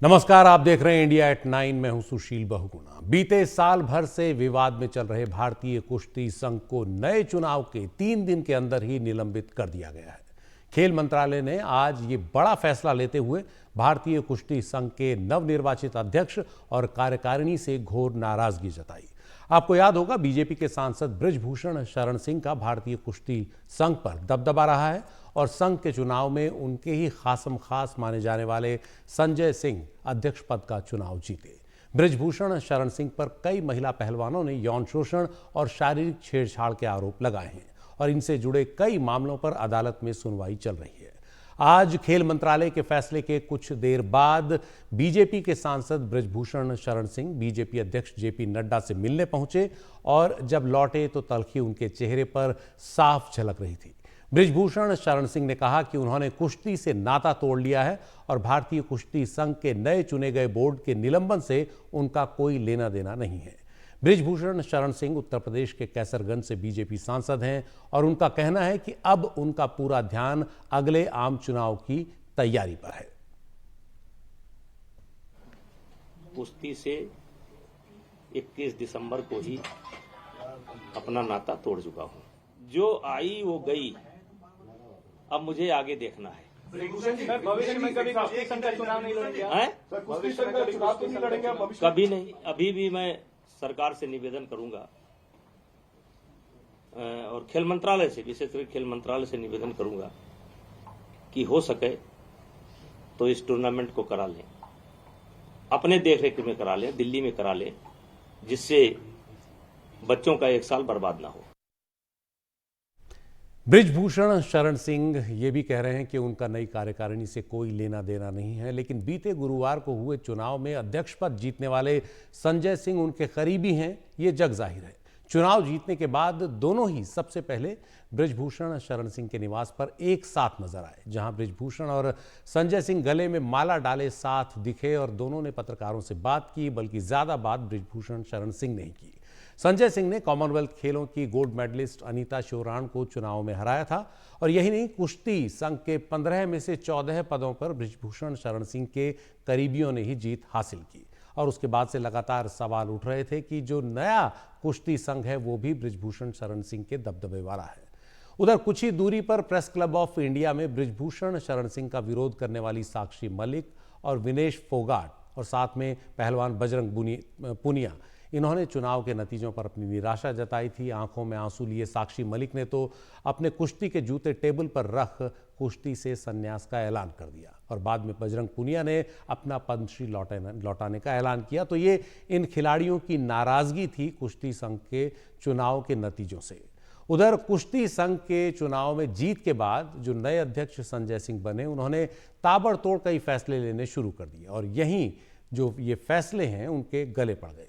नमस्कार, आप देख रहे हैं इंडिया एट 9। मैं हूं सुशील बहुगुणा। बीते साल भर से विवाद में चल रहे भारतीय कुश्ती संघ को नए चुनाव के 3 दिन के अंदर ही निलंबित कर दिया गया है। खेल मंत्रालय ने आज ये बड़ा फैसला लेते हुए भारतीय कुश्ती संघ के नवनिर्वाचित अध्यक्ष और कार्यकारिणी से घोर नाराजगी जताई। आपको याद होगा, बीजेपी के सांसद बृजभूषण शरण सिंह का भारतीय कुश्ती संघ पर दबदबा रहा है और संघ के चुनाव में उनके ही खासम खास माने जाने वाले संजय सिंह अध्यक्ष पद का चुनाव जीते। बृजभूषण शरण सिंह पर कई महिला पहलवानों ने यौन शोषण और शारीरिक छेड़छाड़ के आरोप लगाए हैं और इनसे जुड़े कई मामलों पर अदालत में सुनवाई चल रही है। आज खेल मंत्रालय के फैसले के कुछ देर बाद बीजेपी के सांसद बृजभूषण शरण सिंह बीजेपी अध्यक्ष जेपी नड्डा से मिलने पहुंचे और जब लौटे तो तल्खी उनके चेहरे पर साफ झलक रही थी। बृजभूषण शरण सिंह ने कहा कि उन्होंने कुश्ती से नाता तोड़ लिया है और भारतीय कुश्ती संघ के नए चुने गए बोर्ड के निलंबन से उनका कोई लेना देना नहीं है। बृजभूषण शरण सिंह उत्तर प्रदेश के कैसरगंज से बीजेपी सांसद हैं और उनका कहना है कि अब उनका पूरा ध्यान अगले आम चुनाव की तैयारी पर है। कुश्ती से 21 दिसंबर को ही अपना नाता तोड़ चुका हूं। जो आई वो गई, अब मुझे आगे देखना है। भविष्य में कभी कुश्ती संघ का चुनाव नहीं लड़ेंगे? कुश्ती संघ का चुनाव तो नहीं लड़ेंगे भविष्य? कभी नहीं। अभी भी मैं सरकार से निवेदन करूंगा और खेल मंत्रालय से, विशेषकर खेल मंत्रालय से निवेदन करूंगा कि हो सके तो इस टूर्नामेंट को करा लें, अपने देखरेख में करा लें, दिल्ली में करा लें, जिससे बच्चों का 1 साल बर्बाद ना हो। बृजभूषण शरण सिंह ये भी कह रहे हैं कि उनका नई कार्यकारिणी से कोई लेना देना नहीं है, लेकिन बीते गुरुवार को हुए चुनाव में अध्यक्ष पद जीतने वाले संजय सिंह उनके करीबी हैं, ये जग जाहिर है। चुनाव जीतने के बाद दोनों ही सबसे पहले बृजभूषण शरण सिंह के निवास पर एक साथ नजर आए, जहां बृजभूषण और संजय सिंह गले में माला डाले साथ दिखे और दोनों ने पत्रकारों से बात की, बल्कि ज्यादा बात बृजभूषण शरण सिंह ने की। संजय सिंह ने कॉमनवेल्थ खेलों की गोल्ड मेडलिस्ट अनीता शोराण को चुनाव में हराया था और यही नहीं, कुश्ती संघ के 15 में से 14 पदों पर बृजभूषण शरण सिंह के करीबियों ने ही जीत हासिल की और उसके बाद से लगातार सवाल उठ रहे थे कि जो नया कुश्ती संघ है वो भी बृजभूषण शरण सिंह के दबदबे वाला है। उधर कुछ ही दूरी पर प्रेस क्लब ऑफ इंडिया में बृजभूषण शरण सिंह का विरोध करने वाली साक्षी मलिक और विनेश फोगाट और साथ में पहलवान बजरंग पुनिया, इन्होंने चुनाव के नतीजों पर अपनी निराशा जताई थी। आंखों में आंसू लिए साक्षी मलिक ने तो अपने कुश्ती के जूते टेबल पर रख कुश्ती से संन्यास का ऐलान कर दिया और बाद में बजरंग पुनिया ने अपना पद्मश्री लौटाने का ऐलान किया। तो ये इन खिलाड़ियों की नाराजगी थी कुश्ती संघ के चुनाव के नतीजों से। उधर कुश्ती संघ के चुनाव में जीत के बाद जो नए अध्यक्ष संजय सिंह बने, उन्होंने ताबड़तोड़ कई फैसले लेने शुरू कर दिए और यहीं जो ये फैसले हैं उनके गले पड़ गए।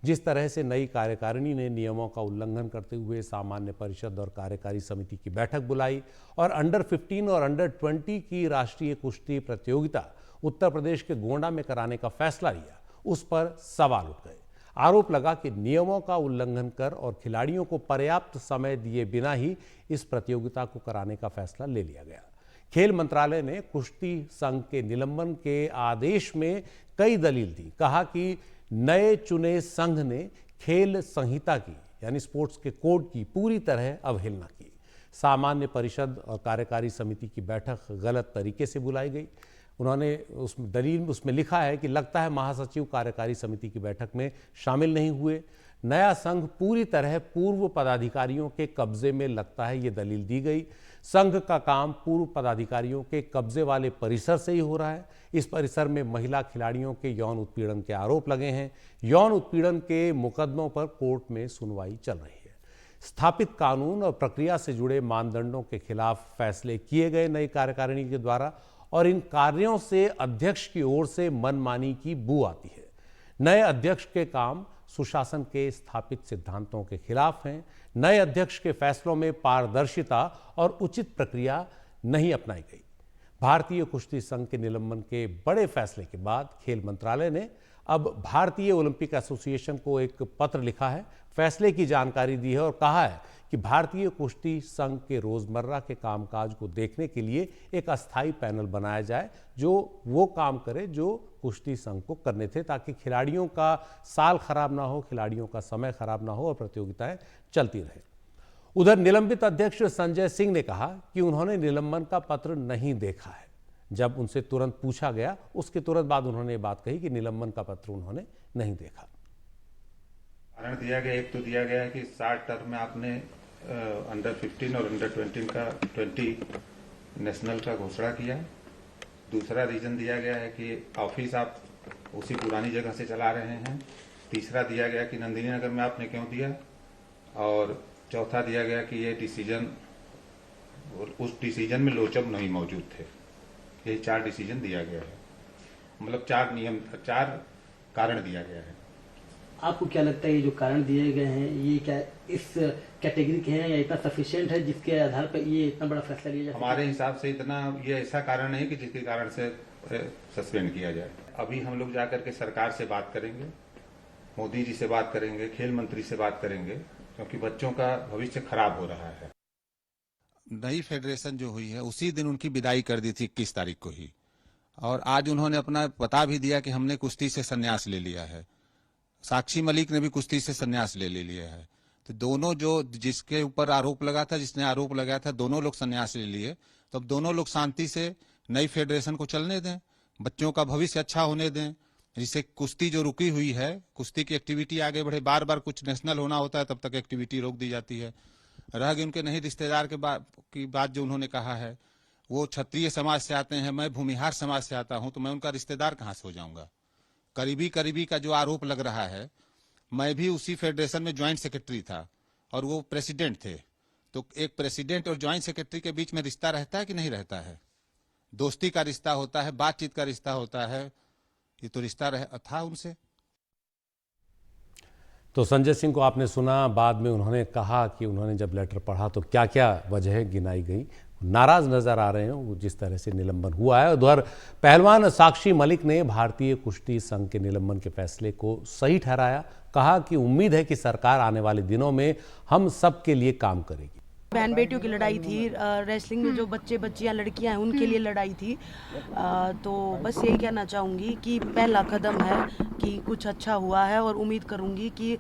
जिस तरह से नई कार्यकारिणी ने नियमों का उल्लंघन करते हुए सामान्य परिषद और कार्यकारी समिति की बैठक बुलाई और अंडर 15 और अंडर 20 की राष्ट्रीय कुश्ती प्रतियोगिता उत्तर प्रदेश के गोंडा में कराने का फैसला लिया, उस पर सवाल उठ गए। आरोप लगा कि नियमों का उल्लंघन कर और खिलाड़ियों को पर्याप्त समय दिए बिना ही इस प्रतियोगिता को कराने का फैसला ले लिया गया। खेल मंत्रालय ने कुश्ती संघ के निलंबन के आदेश में कई दलील दी। कहा कि नए चुने संघ ने खेल संहिता की, यानी स्पोर्ट्स के कोड की पूरी तरह अवहेलना की। सामान्य परिषद और कार्यकारी समिति की बैठक गलत तरीके से बुलाई गई। उन्होंने उसमें लिखा है कि लगता है महासचिव कार्यकारी समिति की बैठक में शामिल नहीं हुए। नया संघ पूरी तरह पूर्व पदाधिकारियों के कब्जे में लगता है, ये दलील दी गई। संघ का काम पूर्व पदाधिकारियों के कब्जे वाले परिसर से ही हो रहा है। इस परिसर में महिला खिलाड़ियों के यौन उत्पीड़न के आरोप लगे हैं। यौन उत्पीड़न के मुकदमों पर कोर्ट में सुनवाई चल रही है। स्थापित कानून और प्रक्रिया से जुड़े मानदंडों के खिलाफ फैसले किए गए नई कार्यकारिणी के द्वारा और इन कार्यों से अध्यक्ष की ओर से मनमानी की बू आती है। नए अध्यक्ष के काम सुशासन के स्थापित सिद्धांतों के खिलाफ हैं। नए अध्यक्ष के फैसलों में पारदर्शिता और उचित प्रक्रिया नहीं अपनाई गई। भारतीय कुश्ती संघ के निलंबन के बड़े फैसले के बाद खेल मंत्रालय ने अब भारतीय ओलंपिक एसोसिएशन को एक पत्र लिखा है, फैसले की जानकारी दी है और कहा है कि भारतीय कुश्ती संघ के रोजमर्रा के कामकाज को देखने के लिए एक अस्थायी पैनल बनाया जाए जो वो काम करे जो कुश्ती संघ को करने थे, ताकि खिलाड़ियों का साल खराब ना हो, खिलाड़ियों का समय खराब ना हो और प्रतियोगिताएं चलती रहे। उधर निलंबित अध्यक्ष संजय सिंह ने कहा कि उन्होंने निलंबन का पत्र नहीं देखा है। जब उनसे तुरंत पूछा गया, उसके तुरंत बाद उन्होंने ये बात कही कि निलंबन का पत्र उन्होंने नहीं देखा। कारण दिया गया, एक तो दिया गया है कि 60 टर्म में आपने अंडर 15 और अंडर 20 नेशनल का घोषणा किया। दूसरा रीजन दिया गया है कि ऑफिस आप उसी पुरानी जगह से चला रहे हैं। तीसरा दिया गया कि नंदिनी नगर में आपने क्यों दिया, और चौथा दिया गया कि ये डिसीजन, उस डिसीजन में लोचब नहीं मौजूद थे। यही 4 डिसीजन दिया गया है, मतलब 4 कारण दिया गया है। आपको क्या लगता है ये जो कारण दिए गए हैं ये क्या इस कैटेगरी के हैं या इतना सफिशिएंट है जिसके आधार पर ये इतना बड़ा फैसला लिया जाए? हमारे हिसाब से इतना ये ऐसा कारण नहीं कि जिसके कारण से सस्पेंड किया जाए। अभी हम लोग जाकर के सरकार से बात करेंगे, मोदी जी से बात करेंगे, खेल मंत्री से बात करेंगे, क्योंकि बच्चों का भविष्य खराब हो रहा है। नई फेडरेशन जो हुई है उसी दिन उनकी विदाई कर दी थी 21 तारीख को ही, और आज उन्होंने अपना बता भी दिया कि हमने कुश्ती से संन्यास ले लिया है। साक्षी मलिक ने भी कुश्ती से संन्यास ले लिया है। तो दोनों जो जिसके ऊपर आरोप लगा था, जिसने आरोप लगाया था, दोनों लोग संन्यास ले लिए। तो अब दोनों लोग शांति से नई फेडरेशन को चलने दें, बच्चों का भविष्य अच्छा होने दें, जिससे कुश्ती जो रुकी हुई है, कुश्ती की एक्टिविटी आगे बढ़े। बार बार कुछ नेशनल होना होता है तब तक एक्टिविटी रोक दी जाती है। रह गए उनके नहीं रिश्तेदार की बात जो उन्होंने कहा है, वो क्षत्रिय समाज से आते हैं, मैं भूमिहार समाज से आता हूं, तो मैं उनका रिश्तेदार कहां से हो जाऊंगा? करीबी का जो आरोप लग रहा है, मैं भी उसी फेडरेशन में ज्वाइंट सेक्रेटरी था और वो प्रेसिडेंट थे। तो एक प्रेसिडेंट और ज्वाइंट सेक्रेटरी के बीच में रिश्ता रहता है कि नहीं रहता है? दोस्ती का रिश्ता होता है, बातचीत का रिश्ता होता है। ये तो रिश्ता था उनसे। तो संजय सिंह को आपने सुना, बाद में उन्होंने कहा कि उन्होंने जब लेटर पढ़ा तो क्या क्या वजह गिनाई गई। नाराज नजर आ रहे हैं वो जिस तरह से निलंबन हुआ है। उधर पहलवान साक्षी मलिक ने भारतीय कुश्ती संघ के निलंबन के फैसले को सही ठहराया। कहा कि उम्मीद है कि सरकार आने वाले दिनों में हम सब के लिए काम करेगी। बहन बेटियों की लड़ाई थी, रेसलिंग में जो बच्चे बच्चियां लड़कियां हैं उनके लिए लड़ाई थी। तो बस यही कहना चाहूँगी कि पहला कदम है कि कुछ अच्छा हुआ है और उम्मीद करूँगी कि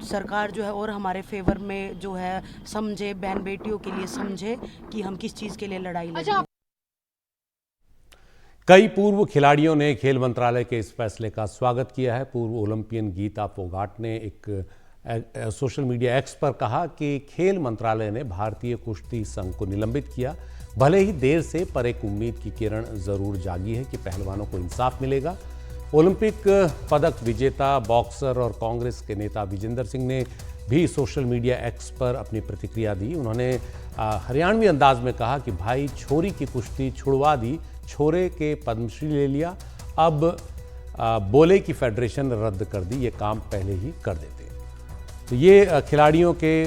सरकार जो है और हमारे फेवर में जो है समझे, बहन बेटियों के लिए समझे कि हम किस चीज़ के लिए लड़ाई लड़ रहे हैं। कई पूर्व खिलाड़ियों ने खेल मंत्रालय के इस फैसले का स्वागत किया है। पूर्व ओलंपियन गीता फोगाट ने एक सोशल मीडिया एक्स पर कहा कि खेल मंत्रालय ने भारतीय कुश्ती संघ को निलंबित किया। भले ही देर से, पर एक उम्मीद की किरण जरूर जागी है कि पहलवानों को इंसाफ मिलेगा। ओलंपिक पदक विजेता बॉक्सर और कांग्रेस के नेता विजेंद्र सिंह ने भी सोशल मीडिया एक्स पर अपनी प्रतिक्रिया दी। उन्होंने हरियाणवी अंदाज में कहा कि भाई छोरी की कुश्ती छुड़वा दी, छोरे के पद्मश्री ले लिया, अब बोले कि फेडरेशन रद्द कर दी, ये काम पहले ही कर देते। तो ये खिलाड़ियों के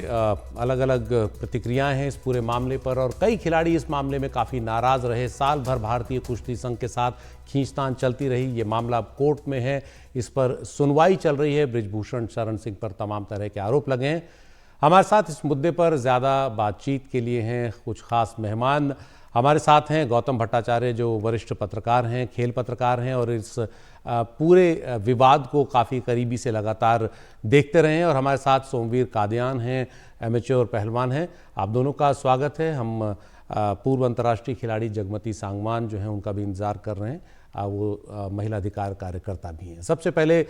अलग अलग प्रतिक्रियाएं हैं इस पूरे मामले पर, और कई खिलाड़ी इस मामले में काफ़ी नाराज़ रहे। साल भर भारतीय कुश्ती संघ के साथ खींचतान चलती रही। ये मामला कोर्ट में है, इस पर सुनवाई चल रही है। बृजभूषण शरण सिंह पर तमाम तरह के आरोप लगे हैं। हमारे साथ इस मुद्दे पर ज़्यादा बातचीत के लिए हैं कुछ खास मेहमान। हमारे साथ हैं गौतम भट्टाचार्य जो वरिष्ठ पत्रकार हैं, खेल पत्रकार हैं और इस पूरे विवाद को काफ़ी करीबी से लगातार देखते रहे हैं, और हमारे साथ सोमवीर कादियान हैं, एमेच्योर पहलवान हैं। आप दोनों का स्वागत है। हम पूर्व अंतर्राष्ट्रीय खिलाड़ी जगमती सांगवान जो हैं उनका भी इंतज़ार कर रहे हैं, वो महिला अधिकार कार्यकर्ता भी हैं। सबसे पहले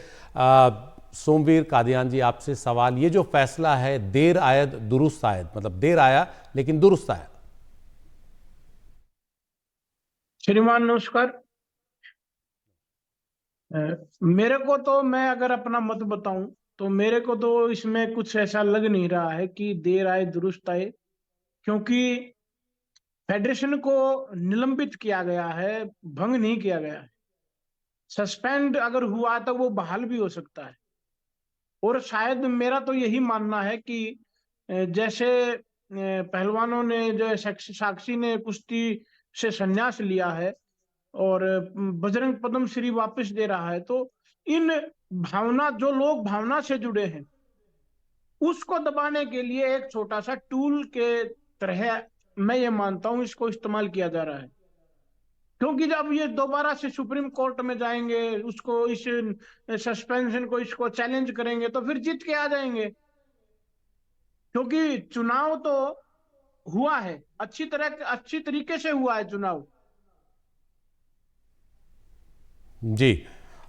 सोमवीर कादियान जी, आपसे सवाल, ये जो फैसला है देर आयद दुरुस्त आयद, मतलब देर आया लेकिन दुरुस्त आया। श्रीमान नमस्कार। मेरे को तो, मैं अगर अपना मत बताऊं तो मेरे को तो इसमें कुछ ऐसा लग नहीं रहा है कि देर आए दुरुस्त आए, क्योंकि फेडरेशन को निलंबित किया गया है, भंग नहीं किया गया है। सस्पेंड अगर हुआ तो वो बहाल भी हो सकता है। और शायद मेरा तो यही मानना है कि जैसे पहलवानों ने, जो साक्षी ने कुश्ती से संन्यास लिया है और बजरंग पद्मश्री वापस दे रहा है, तो इन भावना, जो लोग भावना से जुड़े हैं उसको दबाने के लिए एक छोटा सा टूल के तरह मैं ये मानता हूं इसको इस्तेमाल किया जा रहा है। क्योंकि जब ये दोबारा से सुप्रीम कोर्ट में जाएंगे, उसको इस सस्पेंशन को इसको चैलेंज करेंगे, तो फिर जीत के आ जाएंगे। क्योंकि चुनाव तो हुआ है, अच्छी तरीके से हुआ है चुनाव। जी।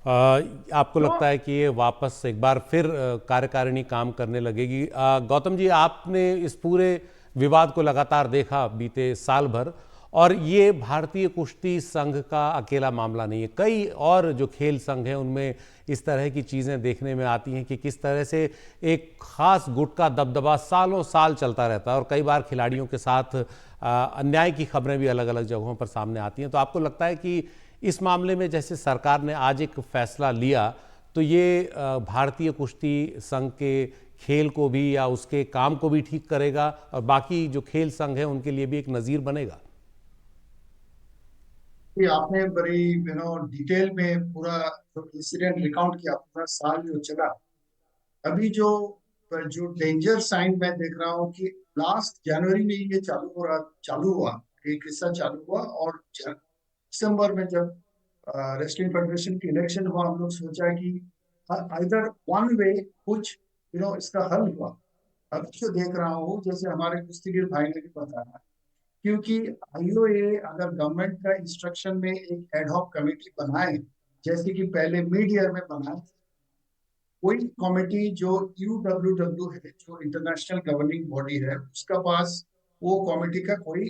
आपको लगता है कि ये वापस एक बार फिर कार्यकारिणी काम करने लगेगी? गौतम जी, आपने इस पूरे विवाद को लगातार देखा बीते साल भर, और ये भारतीय कुश्ती संघ का अकेला मामला नहीं है। कई और जो खेल संघ हैं उनमें इस तरह की चीज़ें देखने में आती हैं कि किस तरह से एक खास गुट का दबदबा सालों साल चलता रहता है, और कई बार खिलाड़ियों के साथ अन्याय की खबरें भी अलग अलग जगहों पर सामने आती हैं। तो आपको लगता है कि इस मामले में जैसे सरकार ने आज एक फैसला लिया, तो ये भारतीय कुश्ती संघ के खेल को भी या उसके काम को भी ठीक करेगा, और बाकी जो खेल संघ है उनके लिए भी एक नज़ीर बनेगा? कि आपने बड़ी डिटेल में पूरा इंसिडेंट रिकाउंट किया, पूरा साल जो चला। अभी जो जो डेंजर साइन मैं देख रहा हूँ कि लास्ट जनवरी में ये चालू हुआ, एक किस्सा चालू हुआ, और दिसंबर में जब रेसलिंग फेडरेशन की इलेक्शन हुआ, हम लोग सोचा कि आइदर वन वे कुछ इसका हल हुआ। अब जो देख रहा हूँ, जैसे हमारे कुश्तीगीर भाई ने भी बताया, क्योंकि आईओए अगर गवर्नमेंट का इंस्ट्रक्शन में एक एडहॉक कमेटी बनाए, जैसे कि पहले मिड ईयर में बनाए, कोई कमेटी जो यूडब्ल्यूडब्ल्यू है, जो इंटरनेशनल गवर्निंग बॉडी है, उसका पास वो कमेटी का कोई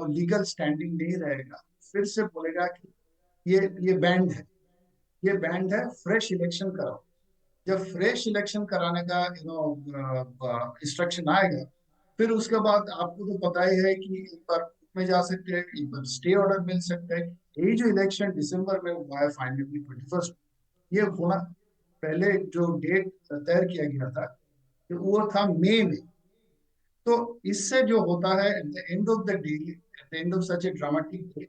लीगल स्टैंडिंग नहीं रहेगा। फिर से बोलेगा कि ये बैंड है, ये बैंड है, फ्रेश इलेक्शन कराओ। जब फ्रेश इलेक्शन कराने का इंस्ट्रक्शन आएगा, फिर उसके बाद आपको तो पता ही है कि एक बार कोर्ट में जा सकते हैं, एक बार स्टे ऑर्डर मिल सकता है। यही जो इलेक्शन दिसंबर में हुआ है फाइनली 21, ये होना, पहले जो डेट तय किया गया था कि वो था मई में। तो इससे जो होता है, at the end of the day, at the end of such A dramatic day,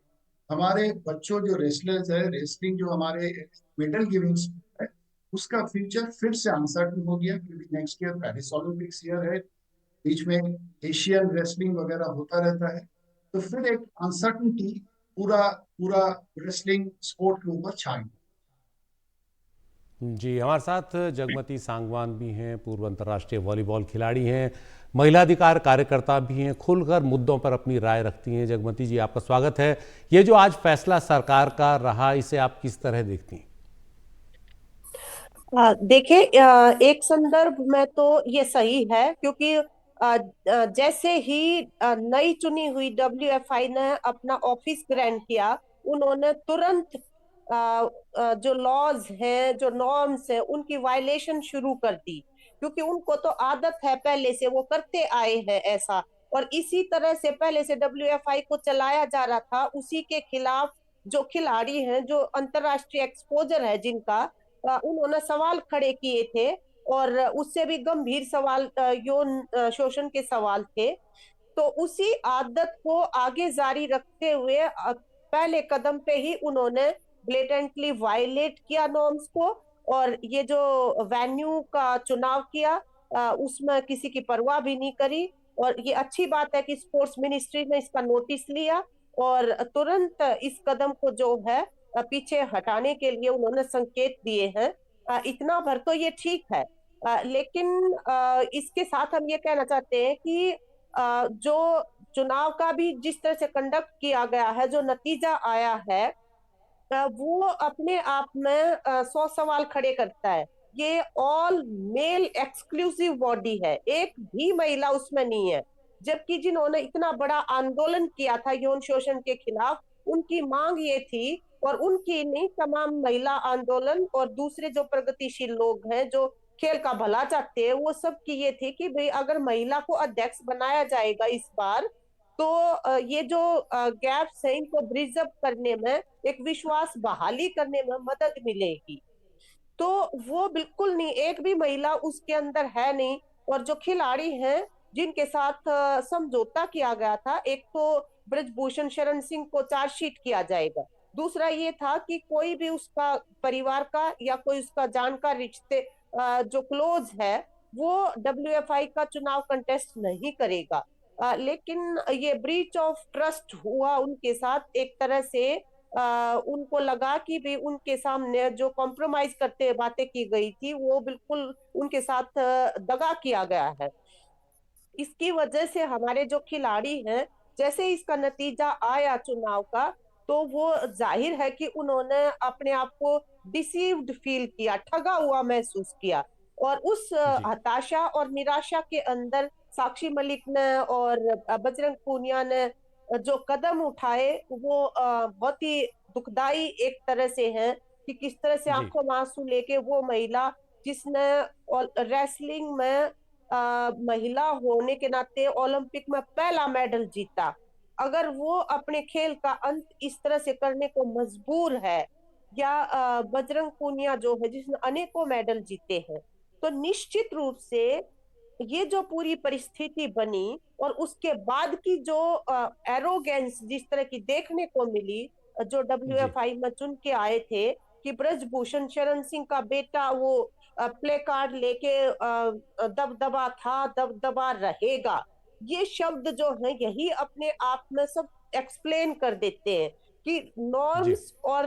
हमारे बच्चों जो रेसलर्स है, रेसलिंग जो हमारे मेडल गिविंग है, उसका फ्यूचर फिर से अनसर्टन हो गया। क्योंकि next year Paris Olympics year है, बीच में एशियन रेसलिंग वगैरह होता रहता है, तो फिर एक अनसर्टनिटी पूरा पूरा रेसलिंग स्पोर्ट के ऊपर छाई। जी, हमारे साथ जगमती सांगवान भी हैं, पूर्व अंतर्राष्ट्रीय वॉलीबॉल खिलाड़ी हैं, महिला अधिकार कार्यकर्ता भी हैं, खुलकर मुद्दों पर अपनी राय रखती हैं। जगमती जी, आपका स्वागत है। ये जो आज फैसला सरकार का रहा, इसे आप किस तरह देखती हैं? देखिए, एक संदर्भ में तो ये सही है, क्योंकि जैसे ही नई चुनी हुई डब्ल्यूएफआई ने अपना ऑफिस ग्रैंड किया, उन्होंने तुरंत जो लॉज हैं, जो नॉर्म्स हैं, उनकी वायलेशन शुरू कर दी। क्योंकि उनको तो आदत है, पहले से वो करते आए हैं ऐसा, और इसी तरह से पहले से डब्ल्यूएफआई को चलाया जा रहा था। उसी के खिलाफ जो खिलाड़ी हैं, जो अंतरराष्ट्रीय एक्सपोजर है जिनका, उन्होंने सवाल खड़े किए थे, और उससे भी गंभीर सवाल यौन शोषण के सवाल थे। तो उसी आदत को आगे जारी रखते हुए पहले कदम पे ही उन्होंने ब्लेटेंटली वायलेट किया नॉर्म्स को, और ये जो वेन्यू का चुनाव किया, उसमें किसी की परवाह भी नहीं करी। और ये अच्छी बात है कि स्पोर्ट्स मिनिस्ट्री ने इसका नोटिस लिया, और तुरंत इस कदम को जो है पीछे हटाने के लिए उन्होंने संकेत दिए हैं। इतना भर तो ये ठीक है, लेकिन इसके साथ हम ये कहना चाहते हैं कि जो चुनाव का भी जिस तरह से कंडक्ट किया गया है, जो नतीजा आया है, वो अपने आप में 100 सवाल खड़े करता है। ये ऑल मेल एक्सक्लूसिव बॉडी है, एक भी महिला उसमें नहीं है। जबकि जिन्होंने इतना बड़ा आंदोलन किया था यौन शोषण के खिलाफ, उनकी मांग ये थी, और उनकी नहीं, तमाम महिला आंदोलन और दूसरे जो प्रगतिशील लोग हैं, जो खेल का भला चाहते हैं, वो सब की ये थी कि भाई अगर महिला को अध्यक्ष बनाया जाएगा इस बार, तो ये जो गैप्स है, इनको ब्रिज अप करने में, एक विश्वास बहाली करने में मदद मिलेगी। तो वो बिल्कुल नहीं, एक भी महिला उसके अंदर है नहीं। और जो खिलाड़ी हैं जिनके साथ समझौता किया गया था, एक तो ब्रजभूषण शरण सिंह को चार्जशीट किया जाएगा, दूसरा ये था कि कोई भी उसका परिवार का या कोई उसका जानकार रिश्ते जो क्लोज है, वो WFI का चुनाव कंटेस्ट नहीं करेगा। लेकिन ये ब्रीच ऑफ ट्रस्ट हुआ उनके साथ, एक तरह से उनको लगा कि भी उनके सामने जो कॉम्प्रोमाइज करते बातें की गई थी वो बिल्कुल उनके साथ दगा किया गया है। इसकी वजह से हमारे जो खिलाड़ी हैं, जैसे इसका नतीजा आया चुनाव का, तो वो जाहिर है कि उन्होंने अपने आप को डिसीव्ड फील किया, ठगा हुआ महसूस किया। और उस जी हताशा और निराशा के अंदर साक्षी मलिक ने और बजरंग पूनिया ने जो कदम उठाए वो बहुत ही दुखदाई एक तरह से है, कि किस तरह से जी आंखों में आंसू लेके वो महिला जिसने रेसलिंग में महिला होने के नाते ओलंपिक में पहला मेडल जीता, अगर वो अपने खेल का अंत इस तरह से करने को मजबूर है, या बजरंग पूनिया जो है जिसने अनेकों मेडल जीते हैं, तो निश्चित रूप से ये जो पूरी परिस्थिति बनी और उसके बाद की जो एरोगेंस जिस तरह की देखने को मिली, जो जी WFI में चुन के आए थे कि ब्रजभूषण शरण सिंह का बेटा वो प्ले कार्ड लेके दबदबा था, दबदबा रहेगा, ये शब्द जो है यही अपने आप में सब एक्सप्लेन कर देते हैं कि जी नॉर्म्स और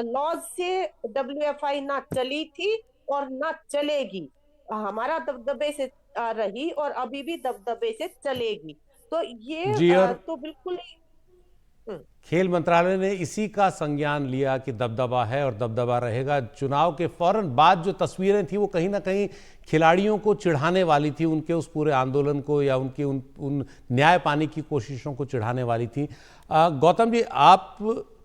लॉज से WFI ना चली थी और ना चलेगी। हमारा दबदबे से रही और अभी भी दबदबे से चलेगी। तो ये जी और तो बिल्कुल ही खेल मंत्रालय ने इसी का संज्ञान लिया कि दबदबा है और दबदबा रहेगा। चुनाव के फौरन बाद जो तस्वीरें थी वो कहीं ना कहीं खिलाड़ियों को चिढ़ाने वाली थी, उनके उस पूरे आंदोलन को या उनकी उन न्याय पाने की कोशिशों को चिढ़ाने वाली थी। गौतम जी, आप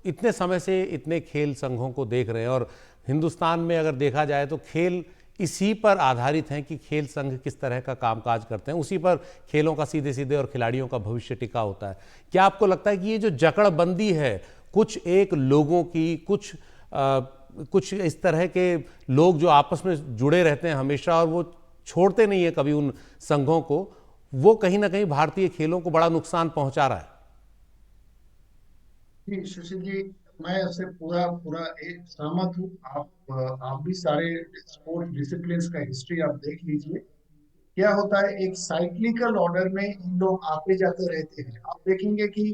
इतने समय से इतने खेल संघों को देख रहे हैं और हिंदुस्तान में अगर देखा जाए तो खेल इसी पर आधारित हैं कि खेल संघ किस तरह का कामकाज करते हैं, उसी पर खेलों का सीधे सीधे और खिलाड़ियों का भविष्य टिका होता है। क्या आपको लगता है कि ये जो जकड़बंदी है कुछ एक लोगों की, कुछ इस तरह के लोग जो आपस में जुड़े रहते हैं हमेशा और वो छोड़ते नहीं है कभी उन संघों को, वो कहीं ना कहीं भारतीय खेलों को बड़ा नुकसान पहुंचा रहा है? जी सुशील जी, मैं इससे पूरा पूरा एक सहमत हूँ। आप भी सारे स्पोर्ट्स डिसिप्लिन्स का हिस्ट्री आप देख लीजिए। क्या होता है, एक साइक्लिकल ऑर्डर में इन लोग आते जाते रहते हैं। आप देखेंगे कि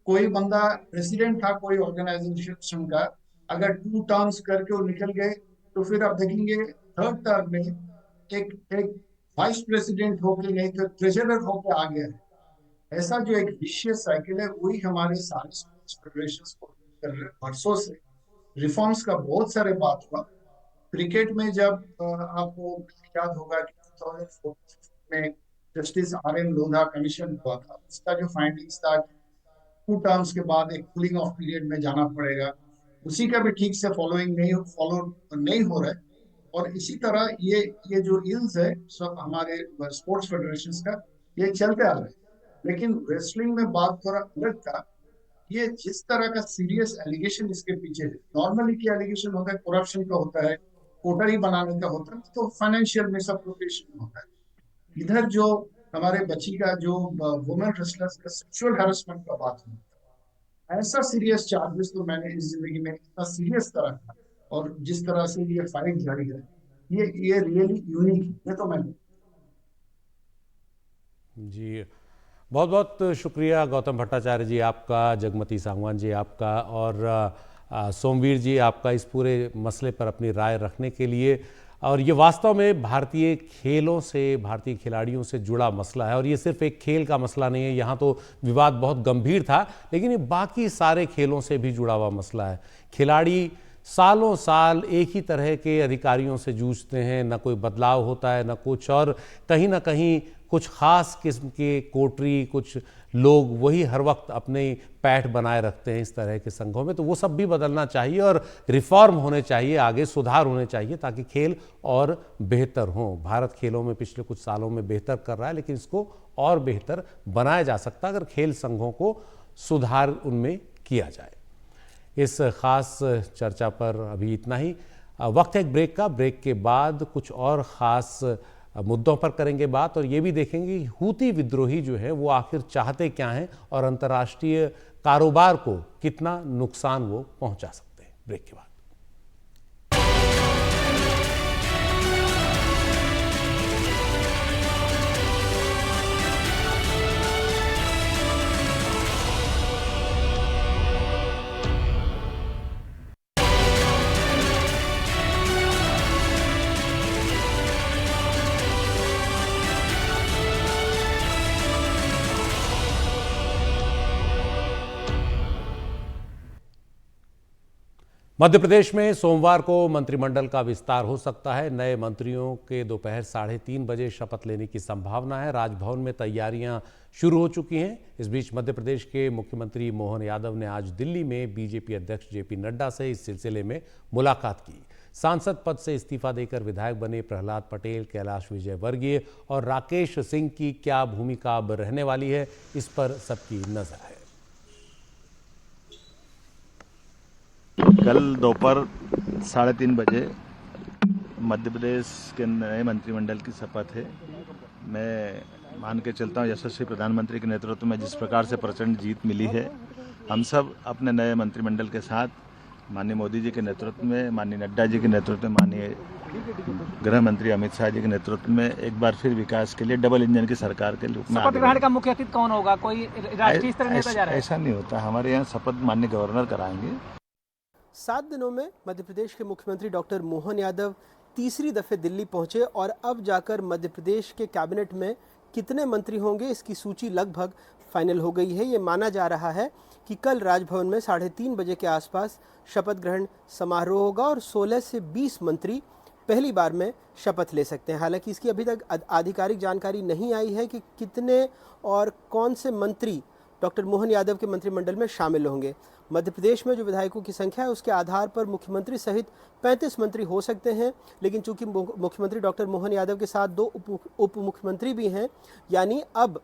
कोई बंदा प्रेसिडेंट था कोई ऑर्गेनाइजेशन का, अगर 2 टर्म्स करके वो निकल गए, तो फिर आप देखेंगे थर्ड टर्म में एक एक वाइस प्रेसिडेंट होके, नहीं तो ट्रेजरर होके आ गया है। ऐसा जो एक विशियस साइकिल है, वही हमारे सारे स्पोर्ट्स फेडरेशन को कर रहे हैं वर्षों से। रिफॉर्म्स का बहुत सारे बात हुआ। क्रिकेट में जब आपको याद होगा कि 2014 में जस्टिस RN लोधा कमीशन हुआ था, उसका जो फाइंडिंग्स था 2 टर्म्स के बाद एक कूलिंग ऑफ पीरियड में जाना पड़ेगा, उसी का भी ठीक से फॉलो नहीं हो रहा है। और इसी तरह ये जो इल्स है सब हमारे स्पोर्ट्स फेडरेशन का, ये चलते आ रहे हैं। लेकिन रेसलिंग में बात थोड़ा अलग था। ये जिस तरह का सीरियस एलिगेशन इसके पीछे है, नॉर्मली क्या एलिगेशन होता है, करप्शन का होता है, कोटरी बनाने का होता है, तो फाइनेंशियल मिसअप्रोप्रिएशन होता है। इधर जो हमारे बच्ची का जो वुमेन रेसलर्स का सेक्सुअल हैरेसमेंट का बात हुआ, ऐसा सीरियस चार्जेस तो मैंने इस जिंदगी में इतना सीरियस तरह का, और जिस तरह से ये फाइट जारी है, ये रियली यूनिक है। ये तो मैं जी, बहुत बहुत शुक्रिया गौतम भट्टाचार्य जी आपका, जगमती सांगवान जी आपका, और सोमवीर जी आपका इस पूरे मसले पर अपनी राय रखने के लिए। और ये वास्तव में भारतीय खेलों से, भारतीय खिलाड़ियों से जुड़ा मसला है और ये सिर्फ एक खेल का मसला नहीं है। यहाँ तो विवाद बहुत गंभीर था, लेकिन ये बाकी सारे खेलों से भी जुड़ा हुआ मसला है। खिलाड़ी सालों साल एक ही तरह के अधिकारियों से जूझते हैं, ना कोई बदलाव होता है ना कुछ, और कहीं ना कहीं कुछ खास किस्म के कोटरी, कुछ लोग वही हर वक्त अपने पैठ बनाए रखते हैं इस तरह के संघों में। तो वो सब भी बदलना चाहिए और रिफॉर्म होने चाहिए, आगे सुधार होने चाहिए ताकि खेल और बेहतर हों। भारत खेलों में पिछले कुछ सालों में बेहतर कर रहा है, लेकिन इसको और बेहतर बनाया जा सकता है अगर खेल संघों को सुधार उनमें किया जाए। इस खास चर्चा पर अभी इतना ही। वक्त है एक ब्रेक का। ब्रेक के बाद कुछ और ख़ास मुद्दों पर करेंगे बात और ये भी देखेंगे कि हूती विद्रोही जो है वो आखिर चाहते क्या हैं और अंतर्राष्ट्रीय कारोबार को कितना नुकसान वो पहुंचा सकते हैं। ब्रेक के बाद। मध्य प्रदेश में सोमवार को मंत्रिमंडल का विस्तार हो सकता है। नए मंत्रियों के दोपहर 3:30 बजे शपथ लेने की संभावना है। राजभवन में तैयारियां शुरू हो चुकी हैं। इस बीच मध्य प्रदेश के मुख्यमंत्री मोहन यादव ने आज दिल्ली में बीजेपी अध्यक्ष जेपी नड्डा से इस सिलसिले में मुलाकात की। सांसद पद से इस्तीफा देकर विधायक बने प्रहलाद पटेल, कैलाश विजयवर्गीय और राकेश सिंह की क्या भूमिका अब रहने वाली है, इस पर सबकी नजर है। कल दोपहर 3:30 बजे मध्य प्रदेश के नए मंत्रिमंडल की शपथ है। मैं मान के चलता हूँ यशस्वी प्रधानमंत्री के नेतृत्व में जिस प्रकार से प्रचंड जीत मिली है, हम सब अपने नए मंत्रिमंडल के साथ माननीय मोदी जी के नेतृत्व में, माननीय नड्डा जी के नेतृत्व में, माननीय गृह मंत्री अमित शाह जी के नेतृत्व में एक बार फिर विकास के लिए डबल इंजन की सरकार के रूप में शपथ ग्रहण का मुख्य अतिथि कौन होगा? कोई राष्ट्रीय स्तर नेता जा रहा है? ऐसा नहीं होता। हमारे यहाँ शपथ माननीय गवर्नर कराएंगे। 7 दिनों में मध्य प्रदेश के मुख्यमंत्री डॉक्टर मोहन यादव तीसरी दफे दिल्ली पहुंचे और अब जाकर मध्य प्रदेश के कैबिनेट में कितने मंत्री होंगे इसकी सूची लगभग फाइनल हो गई है। ये माना जा रहा है कि कल राजभवन में 3:30 बजे के आसपास शपथ ग्रहण समारोह होगा और 16 से 20 मंत्री पहली बार में शपथ ले सकते हैं। हालांकि इसकी अभी तक आधिकारिक जानकारी नहीं आई है कि कितने और कौन से मंत्री डॉक्टर मोहन यादव के मंत्रिमंडल में शामिल होंगे। मध्य प्रदेश में जो विधायकों की संख्या है उसके आधार पर मुख्यमंत्री सहित 35 मंत्री हो सकते हैं, लेकिन चूंकि मुख्यमंत्री डॉक्टर मोहन यादव के साथ 2 उप मुख्यमंत्री भी हैं, यानी अब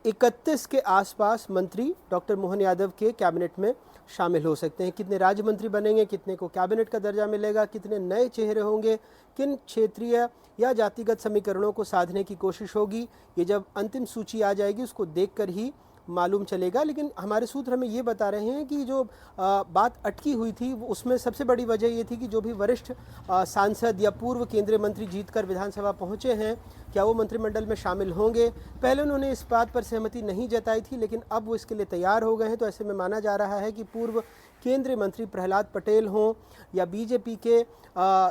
31 के आसपास मंत्री डॉक्टर मोहन यादव के कैबिनेट में शामिल हो सकते हैं। कितने राज्य मंत्री बनेंगे, कितने को कैबिनेट का दर्जा मिलेगा, कितने नए चेहरे होंगे, किन क्षेत्रीय या जातिगत समीकरणों को साधने की कोशिश होगी, ये जब अंतिम सूची आ जाएगी उसको देखकर ही मालूम चलेगा। लेकिन हमारे सूत्र हमें ये बता रहे हैं कि जो बात अटकी हुई थी उसमें सबसे बड़ी वजह ये थी कि जो भी वरिष्ठ सांसद या पूर्व केंद्रीय मंत्री जीतकर विधानसभा पहुंचे हैं, क्या वो मंत्रिमंडल में शामिल होंगे। पहले उन्होंने इस बात पर सहमति नहीं जताई थी, लेकिन अब वो इसके लिए तैयार हो गए हैं। तो ऐसे में माना जा रहा है कि पूर्व केंद्रीय मंत्री प्रहलाद पटेल हों या बीजेपी के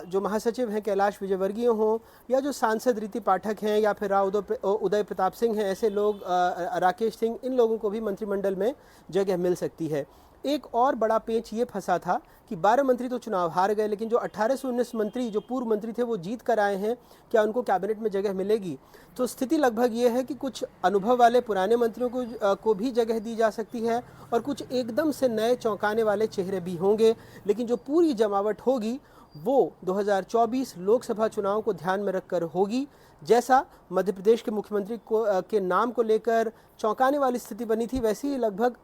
जो महासचिव हैं कैलाश विजयवर्गीय हों या जो सांसद रीति पाठक हैं या फिर राव उदय प्रताप सिंह हैं, ऐसे लोग, राकेश सिंह, इन लोगों को भी मंत्रिमंडल में जगह मिल सकती है। एक और बड़ा पेच ये फंसा था कि 12 मंत्री तो चुनाव हार गए, लेकिन जो 18 से 19 मंत्री जो पूर्व मंत्री थे वो जीत कर आए हैं, क्या उनको कैबिनेट में जगह मिलेगी? तो स्थिति लगभग ये है कि कुछ अनुभव वाले पुराने मंत्रियों को भी जगह दी जा सकती है और कुछ एकदम से नए चौंकाने वाले चेहरे भी होंगे। लेकिन जो पूरी जमावट होगी वो 2024 लोकसभा चुनाव को ध्यान में रखकर होगी। जैसा मध्य प्रदेश के मुख्यमंत्री के नाम को लेकर चौंकाने वाली स्थिति बनी थी, वैसी ही लगभग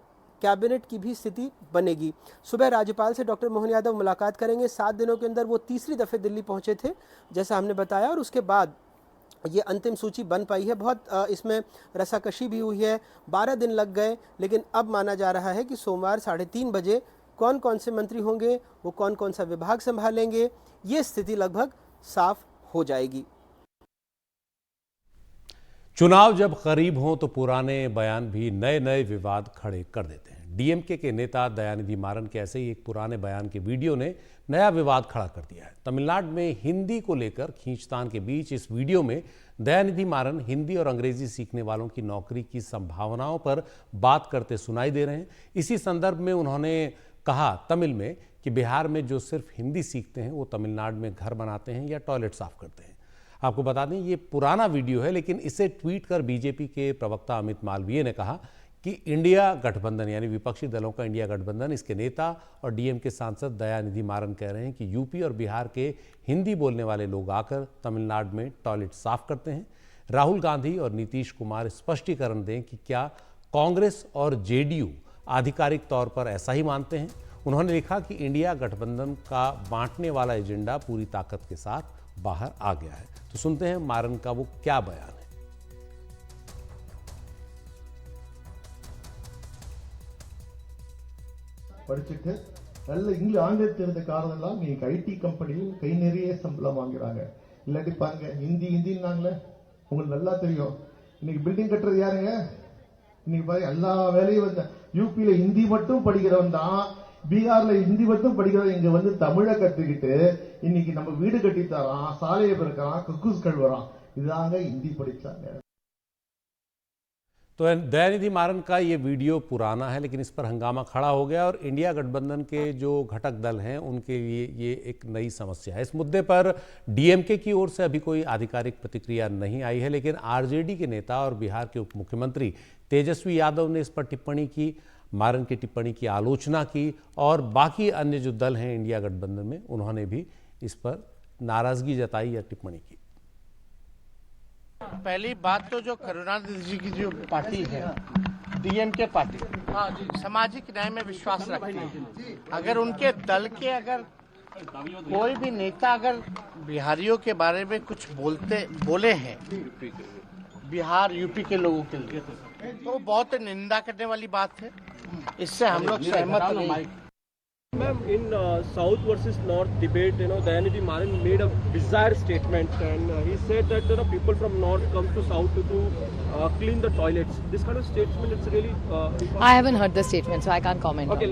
कैबिनेट की भी स्थिति बनेगी। सुबह राज्यपाल से डॉक्टर मोहन यादव मुलाकात करेंगे। 7 दिनों के अंदर वो तीसरी दफे दिल्ली पहुंचे थे, जैसा हमने बताया, और उसके बाद ये अंतिम सूची बन पाई है। बहुत इसमें रसाकशी भी हुई है, 12 दिन लग गए, लेकिन अब माना जा रहा है कि सोमवार 3:30 बजे कौन कौन से मंत्री होंगे, वो कौन कौन सा विभाग संभालेंगे, ये स्थिति लगभग साफ हो जाएगी। चुनाव जब करीब हों तो पुराने बयान भी नए नए विवाद खड़े कर देते हैं। डीएमके के नेता दयानिधि मारन के ऐसे ही एक पुराने बयान के वीडियो ने नया विवाद खड़ा कर दिया है। तमिलनाडु में हिंदी को लेकर खींचतान के बीच इस वीडियो में दयानिधि मारन हिंदी और अंग्रेजी सीखने वालों की नौकरी की संभावनाओं पर बात करते सुनाई दे रहे हैं। इसी संदर्भ में उन्होंने कहा तमिल में कि बिहार में जो सिर्फ हिंदी सीखते हैं वो तमिलनाडु में घर बनाते हैं या टॉयलेट साफ करते हैं। आपको बता दें ये पुराना वीडियो है, लेकिन इसे ट्वीट कर बीजेपी के प्रवक्ता अमित मालवीय ने कहा कि इंडिया गठबंधन यानी विपक्षी दलों का इंडिया गठबंधन, इसके नेता और डीएमके सांसद दयानिधि मारन कह रहे हैं कि यूपी और बिहार के हिंदी बोलने वाले लोग आकर तमिलनाडु में टॉयलेट साफ करते हैं। राहुल गांधी और नीतीश कुमार स्पष्टीकरण दें कि क्या कांग्रेस और जेडीयू आधिकारिक तौर पर ऐसा ही मानते हैं। उन्होंने लिखा कि इंडिया गठबंधन का बांटने वाला एजेंडा पूरी ताकत के साथ बाहर आ गया है। तो सुनते हैं मारन का वो क्या बयान है। படிச்சுட்டு நல்ல இங்கிலீஷ் ஆங்கிலம் தெரிந்த காரணம்லாம் நீங்க ஐடி கம்பெனியில் கை நிறைய சம்பளம் வாங்குறாங்க. இல்லாட்டி பாருங்க ஹிந்தின்னாங்களே உங்களுக்கு நல்லா தெரியும். இன்னைக்கு பில்டிங் கட்டுறது யாருங்க? இன்னைக்கு பாருங்க எல்லா வேலையும் வந்து யூபியில ஹிந்தி மட்டும் படிக்கிறவன் தான், பீகார்ல ஹிந்தி மட்டும் படிக்கிறவன் இங்க வந்து தமிழை கத்துக்கிட்டு இன்னைக்கு நம்ம வீடு கட்டி தரான், சாலையை பிறக்கிறான், கக்கூஸ் கழுவுறான். இதாங்க ஹிந்தி படிச்சாங்க. तो दयानिधि मारन का ये वीडियो पुराना है, लेकिन इस पर हंगामा खड़ा हो गया और इंडिया गठबंधन के जो घटक दल हैं उनके लिए ये एक नई समस्या है। इस मुद्दे पर डीएमके की ओर से अभी कोई आधिकारिक प्रतिक्रिया नहीं आई है, लेकिन आरजेडी के नेता और बिहार के उप मुख्यमंत्री तेजस्वी यादव ने इस पर टिप्पणी की, मारन की टिप्पणी की आलोचना की और बाकी अन्य जो दल हैं इंडिया गठबंधन में उन्होंने भी इस पर नाराजगी जताई या टिप्पणी की। पहली बात तो जो करुणानिधि जी की जो पार्टी है डीएमके पार्टी, हाँ जी, सामाजिक न्याय में विश्वास रखती है। अगर उनके दल के अगर कोई भी नेता अगर बिहारियों के बारे में कुछ बोले हैं बिहार यूपी के लोगों के लिए, तो बहुत निंदा करने वाली बात है। इससे हम लोग सहमत नहीं। Ma'am, in South versus North debate, Dayanidhi Maran made a bizarre statement, and he said that people from North come to South to clean the toilets. This kind of statement, it's really. I haven't heard the statement, so I can't comment. Okay.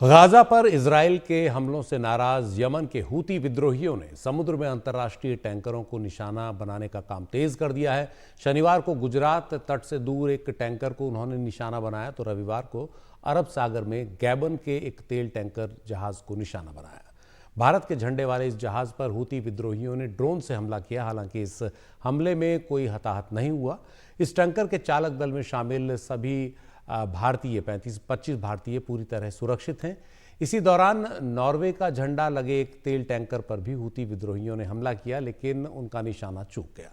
Gaza पर Israel के हमलों से नाराज Yemen के Houthi विद्रोहियों ने समुद्र में अंतर्राष्ट्रीय टैंकरों को निशाना बनाने का काम तेज कर दिया है। शनिवार को गुजरात तट से दूर एक टैंकर को उन्होंने निशाना बनाया, तो रविवार को अरब सागर में गैबन के एक तेल टैंकर जहाज को निशाना बनाया। भारत के झंडे वाले इस जहाज पर हूती विद्रोहियों ने ड्रोन से हमला किया। हालांकि इस हमले में कोई हताहत नहीं हुआ। इस टैंकर के चालक दल में शामिल सभी भारतीय 25 भारतीय पूरी तरह सुरक्षित हैं। इसी दौरान नॉर्वे का झंडा लगे एक तेल टैंकर पर भी हूती विद्रोहियों ने हमला किया, लेकिन उनका निशाना चूक गया।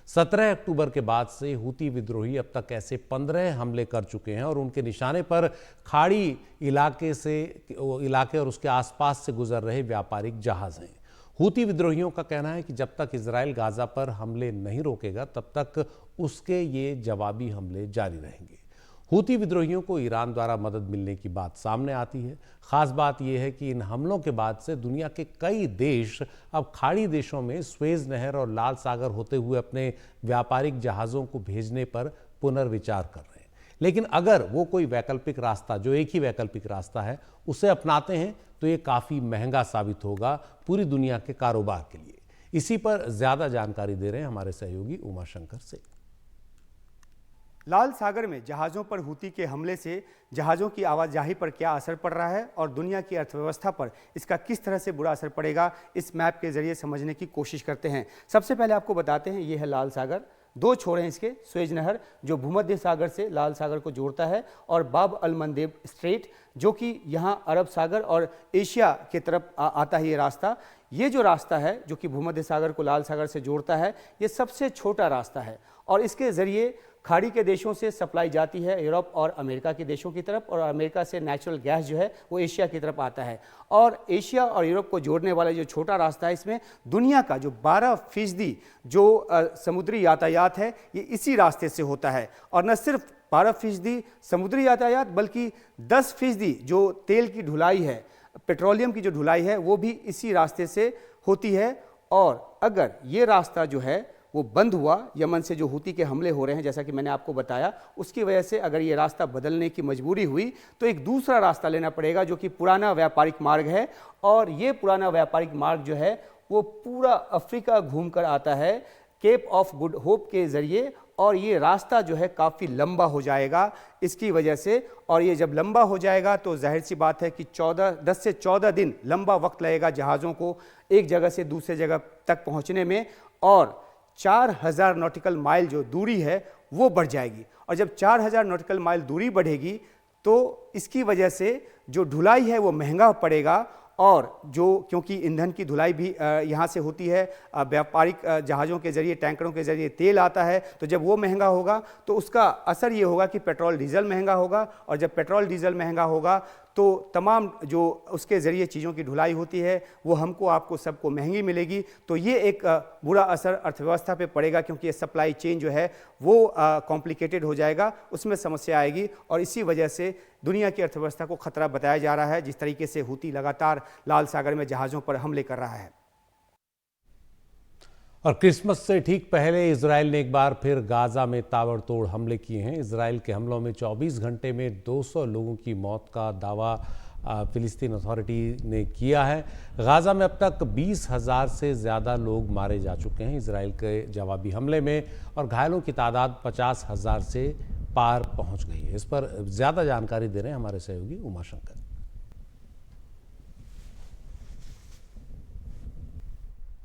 17 अक्टूबर के बाद से हूती विद्रोही अब तक ऐसे 15 हमले कर चुके हैं और उनके निशाने पर खाड़ी इलाके और उसके आसपास से गुजर रहे व्यापारिक जहाज हैं। हूती विद्रोहियों का कहना है कि जब तक इजराइल गाजा पर हमले नहीं रोकेगा तब तक उसके ये जवाबी हमले जारी रहेंगे। हूती विद्रोहियों को ईरान द्वारा मदद मिलने की बात सामने आती है। खास बात यह है कि इन हमलों के बाद से दुनिया के कई देश अब खाड़ी देशों में स्वेज नहर और लाल सागर होते हुए अपने व्यापारिक जहाज़ों को भेजने पर पुनर्विचार कर रहे हैं। लेकिन अगर वो कोई वैकल्पिक रास्ता, जो एक ही वैकल्पिक रास्ता है, उसे अपनाते हैं तो ये काफ़ी महंगा साबित होगा पूरी दुनिया के कारोबार के लिए। इसी पर ज़्यादा जानकारी दे रहे हैं हमारे सहयोगी उमाशंकर से। लाल सागर में जहाज़ों पर हूती के हमले से जहाज़ों की आवाजाही पर क्या असर पड़ रहा है और दुनिया की अर्थव्यवस्था पर इसका किस तरह से बुरा असर पड़ेगा, इस मैप के जरिए समझने की कोशिश करते हैं। सबसे पहले आपको बताते हैं, ये है लाल सागर। दो छोर हैं इसके, स्वेज नहर जो भूमध्य सागर से लाल सागर को जोड़ता है, और बाब अल मंदेब स्ट्रेट जो कि यहाँ अरब सागर और एशिया की तरफ आता है। ये रास्ता, ये जो रास्ता है जो कि भूमध्य सागर को लाल सागर से जोड़ता है, ये सबसे छोटा रास्ता है और इसके ज़रिए खाड़ी के देशों से सप्लाई जाती है यूरोप और अमेरिका के देशों की तरफ, और अमेरिका से नेचुरल गैस जो है वो एशिया की तरफ आता है। और एशिया और यूरोप को जोड़ने वाला जो छोटा रास्ता है, इसमें दुनिया का जो 12% जो समुद्री यातायात है ये इसी रास्ते से होता है। और न सिर्फ 12% समुद्री यातायात बल्कि 10% जो तेल की ढुलाई है, पेट्रोलियम की जो ढुलाई है, वो भी इसी रास्ते से होती है। और अगर ये रास्ता जो है वो बंद हुआ, यमन से जो हूती के हमले हो रहे हैं जैसा कि मैंने आपको बताया, उसकी वजह से अगर ये रास्ता बदलने की मजबूरी हुई तो एक दूसरा रास्ता लेना पड़ेगा जो कि पुराना व्यापारिक मार्ग है। और ये पुराना व्यापारिक मार्ग जो है वो पूरा अफ्रीका घूमकर आता है केप ऑफ गुड होप के ज़रिए, और ये रास्ता जो है काफ़ी लंबा हो जाएगा इसकी वजह से। और ये जब लंबा हो जाएगा तो जाहिर सी बात है कि 10 से 14 दिन लंबा वक्त लगेगा जहाज़ों को एक जगह से दूसरे जगह तक पहुँचने में, और 4000 नॉटिकल माइल जो दूरी है वो बढ़ जाएगी। और जब 4000 नॉटिकल माइल दूरी बढ़ेगी तो इसकी वजह से जो ढुलाई है वो महंगा पड़ेगा, और जो क्योंकि ईंधन की ढुलाई भी यहाँ से होती है, व्यापारिक जहाज़ों के ज़रिए, टैंकरों के ज़रिए तेल आता है, तो जब वो महंगा होगा तो उसका असर ये होगा कि पेट्रोल डीजल महंगा होगा, और जब पेट्रोल डीजल महंगा होगा तो तमाम जो उसके ज़रिए चीज़ों की ढुलाई होती है वो हमको आपको सबको महंगी मिलेगी। तो ये एक बुरा असर अर्थव्यवस्था पे पड़ेगा, क्योंकि ये सप्लाई चेन जो है वो कॉम्प्लिकेटेड हो जाएगा, उसमें समस्या आएगी और इसी वजह से दुनिया की अर्थव्यवस्था को खतरा बताया जा रहा है, जिस तरीके से हूती लगातार लाल सागर में जहाज़ों पर हमले कर रहा है। और क्रिसमस से ठीक पहले इजराइल ने एक बार फिर गाजा में ताबड़तोड़ हमले किए हैं। इजराइल के हमलों में 24 घंटे में 200 लोगों की मौत का दावा फिलिस्तीन अथॉरिटी ने किया है। गाजा में अब तक 20,000 से ज़्यादा लोग मारे जा चुके हैं इजराइल के जवाबी हमले में, और घायलों की तादाद 50,000 से पार पहुंच गई है। इस पर ज़्यादा जानकारी दे रहे हैं हमारे सहयोगी उमाशंकर।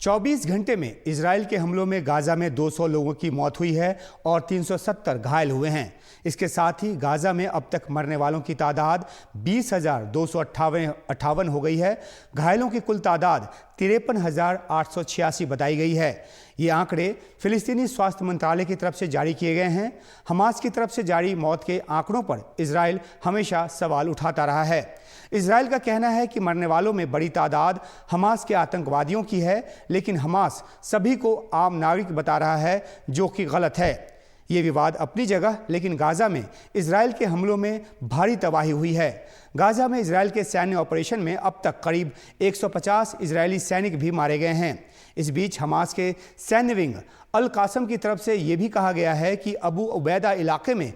24 घंटे में इजराइल के हमलों में गाजा में 200 लोगों की मौत हुई है और 370 घायल हुए हैं। इसके साथ ही गाजा में अब तक मरने वालों की तादाद 20,258 हो गई है। घायलों की कुल तादाद 53,886 बताई गई है। ये आंकड़े फिलिस्तीनी स्वास्थ्य मंत्रालय की तरफ से जारी किए गए हैं। हमास की तरफ से जारी मौत के आंकड़ों पर इजराइल हमेशा सवाल उठाता रहा है। इजराइल का कहना है कि मरने वालों में बड़ी तादाद हमास के आतंकवादियों की है, लेकिन हमास सभी को आम नागरिक बता रहा है, जो कि गलत है। ये विवाद अपनी जगह, लेकिन गाजा में इजराइल के हमलों में भारी तबाही हुई है। गाजा में इजराइल के सैन्य ऑपरेशन में अब तक करीब 150 इजरायली सैनिक भी मारे गए हैं। इस बीच हमास के सैन्य विंग अल कासम की तरफ से यह भी कहा गया है कि अबू उबैदा इलाके में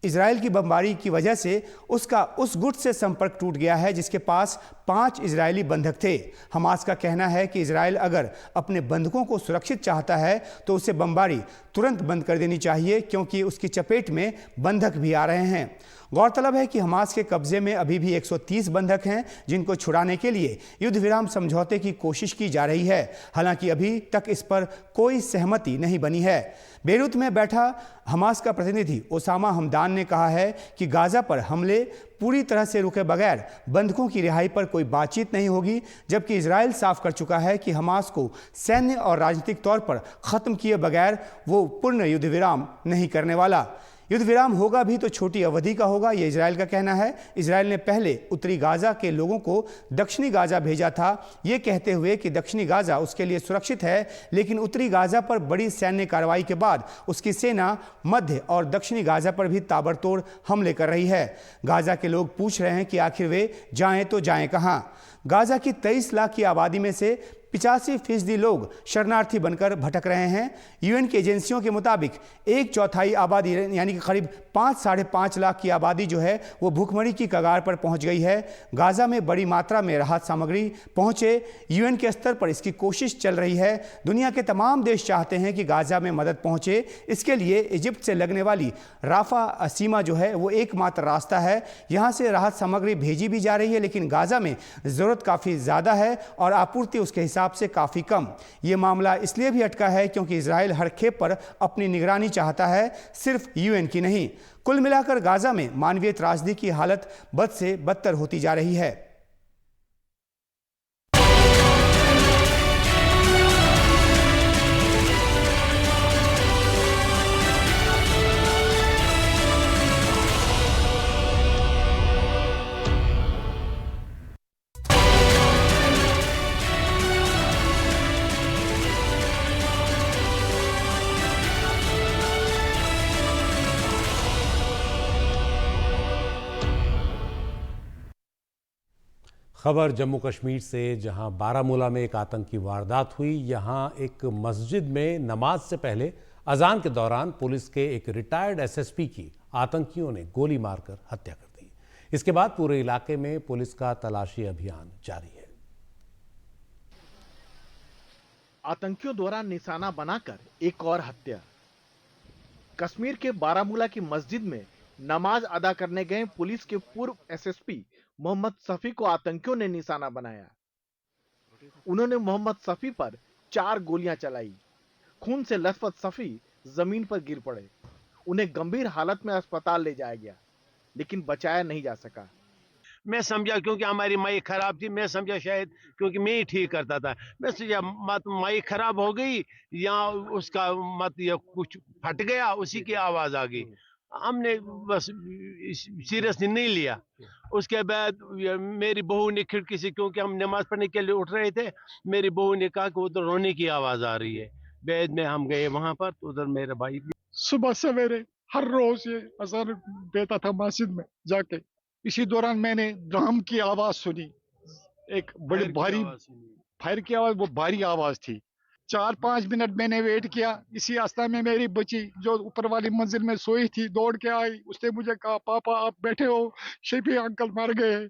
इजराइल की बमबारी की वजह से उसका उस गुट से संपर्क टूट गया है जिसके पास 5 इजरायली बंधक थे। हमास का कहना है कि इजराइल अगर अपने बंधकों को सुरक्षित चाहता है तो उसे बमबारी तुरंत बंद कर देनी चाहिए, क्योंकि उसकी चपेट में बंधक भी आ रहे हैं। गौरतलब है कि हमास के कब्जे में अभी भी 130 बंधक हैं, जिनको छुड़ाने के लिए युद्ध विराम समझौते की कोशिश की जा रही है। हालांकि अभी तक इस पर कोई सहमति नहीं बनी है। बेरूत में बैठा हमास का प्रतिनिधि ओसामा हमदान ने कहा है कि गाजा पर हमले पूरी तरह से रुके बगैर बंधकों की रिहाई पर कोई बातचीत नहीं होगी, जबकि इजराइल साफ कर चुका है कि हमास को सैन्य और राजनीतिक तौर पर खत्म किए बगैर वो पूर्ण युद्ध विराम नहीं करने वाला। युद्ध विराम होगा भी तो छोटी अवधि का होगा, यह इजराइल का कहना है। इजराइल ने पहले उत्तरी गाजा के लोगों को दक्षिणी गाजा भेजा था, ये कहते हुए कि दक्षिणी गाजा उसके लिए सुरक्षित है, लेकिन उत्तरी गाजा पर बड़ी सैन्य कार्रवाई के बाद उसकी सेना मध्य और दक्षिणी गाजा पर भी ताबड़तोड़ हमले कर रही है। गाजा के लोग पूछ रहे हैं कि आखिर वे जाएं तो जाएं कहां। गाजा की 23 लाख की आबादी में से 85% लोग शरणार्थी बनकर भटक रहे हैं। यूएन की एजेंसियों के मुताबिक 1/4 आबादी यानी कि करीब 5-5.5 लाख की आबादी जो है वो भूखमरी की कगार पर पहुंच गई है। गाजा में बड़ी मात्रा में राहत सामग्री पहुंचे, यूएन के स्तर पर इसकी कोशिश चल रही है। दुनिया के तमाम देश चाहते हैं कि गाजा में मदद पहुंचे। इसके लिए इजिप्ट से लगने वाली राफा सीमा जो है वो एकमात्र रास्ता है। यहां से राहत सामग्री भेजी भी जा रही है, लेकिन गाजा में जरूरत काफ़ी ज़्यादा है और आपूर्ति उसके हिसाब से काफ़ी कम। यह मामला इसलिए भी अटका है क्योंकि इजराइल हर खेप पर अपनी निगरानी चाहता है, सिर्फ यूएन की नहीं। कुल मिलाकर गाजा में मानवीय त्रासदी की हालत बद से बदतर होती जा रही है। खबर जम्मू कश्मीर से, जहां बारामूला में एक आतंकी वारदात हुई। यहां एक मस्जिद में नमाज से पहले अजान के दौरान पुलिस के एक रिटायर्ड एसएसपी की आतंकियों ने गोली मारकर हत्या कर दी। इसके बाद पूरे इलाके में पुलिस का तलाशी अभियान जारी है। आतंकियों द्वारा निशाना बनाकर एक और हत्या। कश्मीर के बारामूला की मस्जिद में नमाज अदा करने गए पुलिस के पूर्व एसएसपी मोहम्मद सफी को आतंकियों ने निशाना बनाया। उन्होंने मोहम्मद सफी पर 4 गोलियां चलाई। खून से लथपथ सफी जमीन पर गिर पड़े। उन्हें गंभीर हालत में अस्पताल ले जाया गया, लेकिन बचाया नहीं जा सका। मैं समझा क्योंकि हमारी माइक खराब थी, मैं समझा शायद क्योंकि मैं ही ठीक करता था, मैं समझा मत माइक खराब हो गई या उसका मत या कुछ फट गया, उसी की आवाज आ गई। हमने बस सीरियसली नहीं लिया। उसके बाद मेरी बहू ने खिड़की से, क्योंकि हम नमाज पढ़ने के लिए उठ रहे थे, मेरी बहू ने कहा कि उधर रोने की आवाज आ रही है। बाद में हम गए वहां पर, तो उधर मेरे भाई सुबह सवेरे हर रोज ये अज़ान देता था मस्जिद में जाके। इसी दौरान मैंने ड्रम की आवाज सुनी, एक बड़ी भारी फायर की आवाज, वो भारी आवाज थी। 4-5 मिनट मैंने वेट किया। इसी अवस्था में मेरी बच्ची जो ऊपर वाली मंजिल में सोई थी दौड़ के आई। उसने मुझे कहा, पापा आप बैठे हो, शफी अंकल मर गए।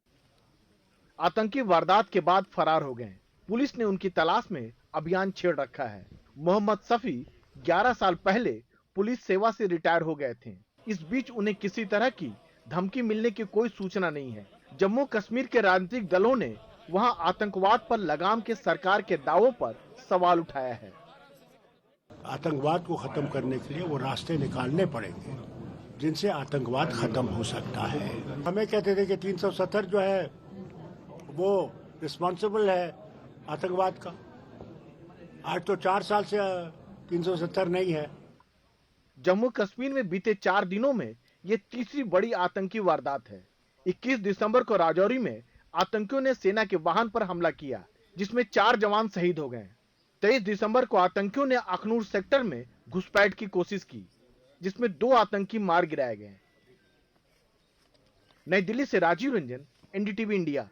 आतंकी वारदात के बाद फरार हो गए। पुलिस ने उनकी तलाश में अभियान छेड़ रखा है। मोहम्मद सफी 11 साल पहले पुलिस सेवा से रिटायर हो गए थे। इस बीच उन्हें किसी तरह की धमकी मिलने की कोई सूचना नहीं है। जम्मू कश्मीर के राजनीतिक दलों ने वहां आतंकवाद पर लगाम के सरकार के दावों पर सवाल उठाया है। आतंकवाद को खत्म करने के लिए वो रास्ते निकालने पड़ेंगे जिनसे आतंकवाद खत्म हो सकता है। हमें कहते थे कि 370 जो है वो रिस्पॉन्सिबल है आतंकवाद का। आज तो 4 साल से 370 नहीं है। जम्मू कश्मीर में बीते 4 दिनों में ये तीसरी बड़ी आतंकी वारदात है। 21 दिसंबर को राजौरी में आतंकियों ने सेना के वाहन पर हमला किया, जिसमें 4 जवान शहीद हो गए। 23 दिसंबर को आतंकियों ने अखनूर सेक्टर में घुसपैठ की कोशिश की, जिसमें 2 आतंकी मार गिराए गए। नई दिल्ली से राजीव रंजन, एनडीटीवी इंडिया।